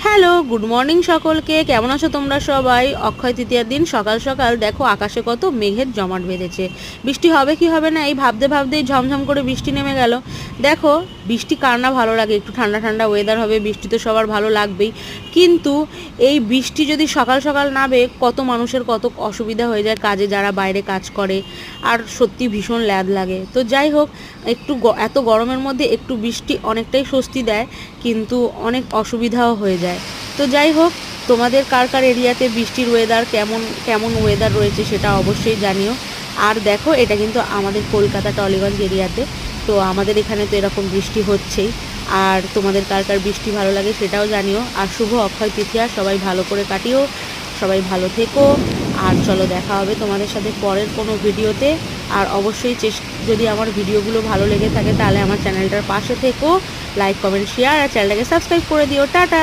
Hello, good morning সকলকে। কেমন আছো তোমরা সবাই? অক্ষয় তৃতীয়ার দিন সকাল সকাল দেখো আকাশে কত মেঘের জমাট বেঁধেছে। বৃষ্টি হবে কি হবে না এই ভাবতে ভাবতেই ঝমঝম করে বৃষ্টি নেমে গেল। দেখো, বৃষ্টি কার না ভালো লাগে, একটু ঠান্ডা ঠান্ডা ওয়েদার হবে, বৃষ্টি তো সবার ভালো লাগবেই। কিন্তু এই বৃষ্টি যদি সকাল সকাল নামে, কত মানুষের কত অসুবিধা হয়ে যায় কাজে, যারা বাইরে কাজ করে। আর সত্যি ভীষণ ল্যাদ লাগে। তো যাই হোক, একটু এত গরমের মধ্যে একটু বৃষ্টি অনেকটাই স্বস্তি দেয়, কিন্তু অনেক অসুবিধাও হয়ে যায়। তো যাই হোক, তোমাদের কার কার এরিয়াতে বৃষ্টির ওয়েদার কেমন কেমন ওয়েদার রয়েছে সেটা অবশ্যই জানিও। আর দেখো, এটা কিন্তু আমাদের কলকাতা টলিগঞ্জ এরিয়াতে, তো আমাদের এখানে তো এরকম বৃষ্টি হচ্ছেই। আর তোমাদের কার কার বৃষ্টি ভালো লাগে সেটাও জানিও। আর শুভ অক্ষয় তৃতীয়া সবাই ভালো করে কাটিও, সবাই ভালো থেকো। আর চলো, দেখা হবে তোমাদের সাথে পরের কোনো ভিডিওতে। আর অবশ্যই যদি আমার ভিডিওগুলো ভালো লেগে থাকে তাহলে আমার চ্যানেলটার পাশে থেকো, লাইক কমেন্ট শেয়ার আর চ্যানেলটাকে সাবস্ক্রাইব করে দিও। টাটা।